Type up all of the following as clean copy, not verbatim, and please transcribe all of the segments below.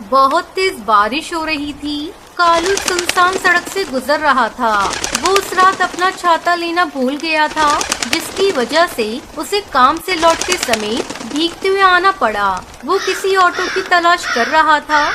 बहुत तेज बारिश हो रही थी। कालू सुनसान सड़क से गुजर रहा था। वो उस रात अपना छाता लेना भूल गया था, जिसकी वजह से उसे काम से लौटते समय भीगते हुए आना पड़ा। वो किसी ऑटो की तलाश कर रहा था।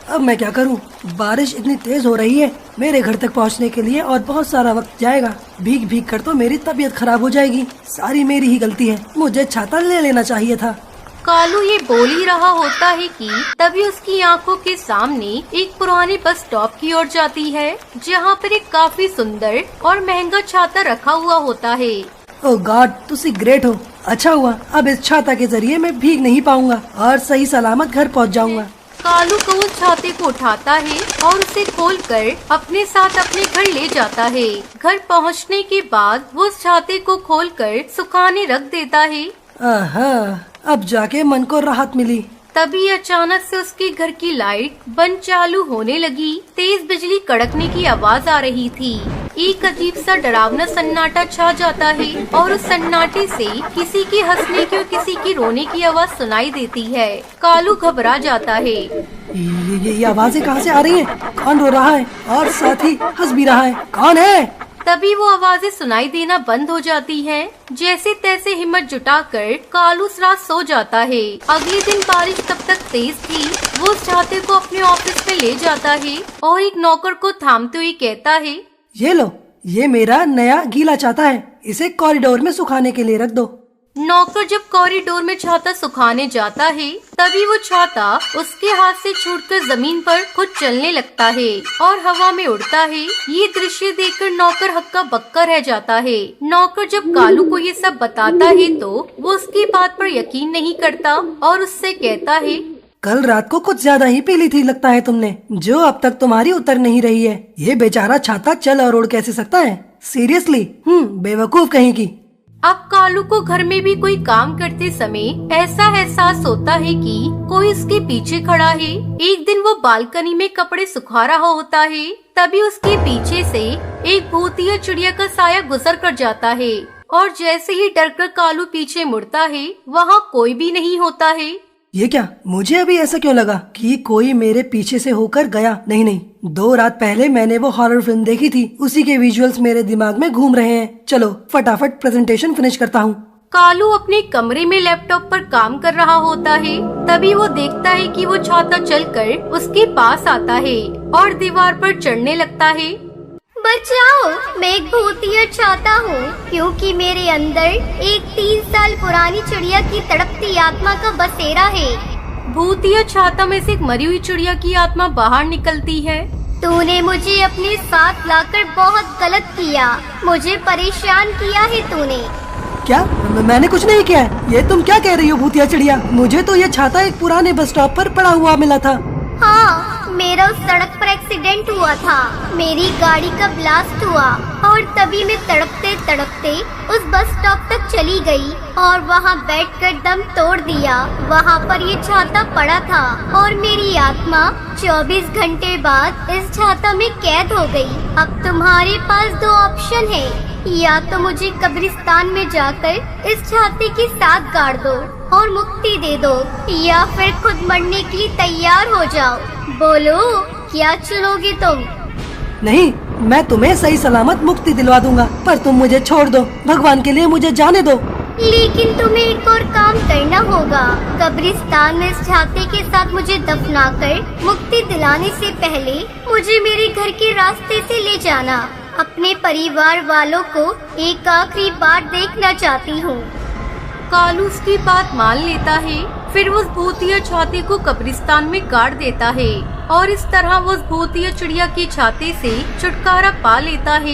अब मैं क्या करूं? बारिश इतनी तेज हो रही है मेरे घर तक पहुंचने के लिए, और बहुत सारा वक्त जाएगा। भीग भीग कर तो मेरी तबीयत खराब हो जाएगी। सारी मेरी ही गलती है, मुझे छाता ले लेना चाहिए था। कालू ये बोल ही रहा होता है कि तभी उसकी आंखों के सामने एक पुराने बस स्टॉप की ओर जाती है, जहाँ पर एक काफी सुंदर और महंगा छाता रखा हुआ होता है। ओह गॉड, तुसी ग्रेट हो। अच्छा हुआ, अब इस छाता के जरिए मैं भीग नहीं पाऊंगा और सही सलामत घर पहुंच जाऊंगा। कालू को उस छाते को उठाता है और उसे खोलकर अपने साथ अपने घर ले जाता है। घर पहुंचने के बाद वो उस छाते को खोलकर सुखाने रख देता है। आहा, अब जाके मन को राहत मिली। तभी अचानक से उसके घर की लाइट बंद चालू होने लगी। तेज बिजली कड़कने की आवाज आ रही थी। एक अजीब सा डरावना सन्नाटा छा जाता है और उस सन्नाटे से किसी के हंसने की और किसी की रोने की आवाज सुनाई देती है। कालू घबरा जाता है। ये आवाजें कहाँ से आ रही हैं? कौन रो रहा है और साथ ही हंस भी रहा है? कौन है? तभी वो आवाजें सुनाई देना बंद हो जाती हैं। जैसे तैसे हिम्मत जुटाकर कालू उस रात सो जाता है। अगले दिन बारिश तब तक तेज थी। वो उस छाते को अपने ऑफिस में ले जाता है और एक नौकर को थामते हुए कहता है, ये लो, ये मेरा नया गीला छाता है, इसे कॉरिडोर में सुखाने के लिए रख दो। नौकर जब कॉरिडोर में छाता सुखाने जाता है, तभी वो छाता उसके हाथ से छूटकर जमीन पर खुद चलने लगता है और हवा में उड़ता है। ये दृश्य देखकर नौकर हक्का बक्का रह जाता है। नौकर जब कालू को ये सब बताता है तो वो उसकी बात पर यकीन नहीं करता और उससे कहता है, कल रात को कुछ ज्यादा ही पी ली थी लगता है तुमने, जो अब तक तुम्हारी उतर नहीं रही है। ये बेचारा छाता चल और उड़ कैसे सकता है? सीरियसली, बेवकूफ कहीं की। अब कालू को घर में भी कोई काम करते समय ऐसा एहसास होता है कि कोई उसके पीछे खड़ा है। एक दिन वो बालकनी में कपड़े सुखा रहा होता है, तभी उसके पीछे से एक भूतिया चिड़िया का साया गुजर कर जाता है और जैसे ही डरकर कालू पीछे मुड़ता है, वहाँ कोई भी नहीं होता है। ये क्या? मुझे अभी ऐसा क्यों लगा कि कोई मेरे पीछे से होकर गया? नहीं, 2 रात पहले मैंने वो हॉरर फिल्म देखी थी, उसी के विजुअल्स मेरे दिमाग में घूम रहे हैं। चलो फटाफट प्रेजेंटेशन फिनिश करता हूँ। कालू अपने कमरे में लैपटॉप पर काम कर रहा होता है। तभी वो देखता है कि वो छाता चलकर उसके पास आता है और दीवार पर चढ़ने लगता है। बचाओ, मैं एक भूतिया छाता हूँ, क्योंकि मेरे अंदर एक 3 साल पुरानी चिड़िया की तड़पती आत्मा का बसेरा है। भूतिया छाता में से एक मरी हुई चिड़िया की आत्मा बाहर निकलती है। तूने मुझे अपने साथ लाकर बहुत गलत किया, मुझे परेशान किया है तूने। क्या? मैंने कुछ नहीं किया है। ये तुम क्या कह रही हो भूतिया चिड़िया? मुझे तो ये छाता एक पुराने बस स्टॉप पर पड़ा हुआ मिला था। हाँ, मेरा उस सड़क पर एक्सीडेंट हुआ था। मेरी गाड़ी का ब्लास्ट हुआ और तभी मैं तड़पते तड़पते उस बस स्टॉप तक चली गई और वहाँ बैठकर दम तोड़ दिया। वहाँ पर ये छाता पड़ा था और मेरी आत्मा 24 घंटे बाद इस छाता में कैद हो गई। अब तुम्हारे पास 2 ऑप्शन है, या तो मुझे कब्रिस्तान में जाकर इस छाते के साथ गाड़ दो और मुक्ति दे दो, या फिर खुद मरने के लिए तैयार हो जाओ। बोलो, क्या चुनोगे तुम? नहीं, मैं तुम्हें सही सलामत मुक्ति दिलवा दूंगा, पर तुम मुझे छोड़ दो। भगवान के लिए मुझे जाने दो। लेकिन तुम्हें एक और काम करना होगा। कब्रिस्तान में इस छाते के साथ मुझे दफनाकर मुक्ति दिलाने से पहले मुझे मेरे घर के रास्ते से ले जाना। अपने परिवार वालों को एक आखिरी बार देखना चाहती हूँ। कालू उसकी बात मान लेता है। फिर वो उस भूतिया छाते को कब्रिस्तान में गाड़ देता है और इस तरह वो उस भूतिया चिड़िया के छाते से छुटकारा पा लेता है।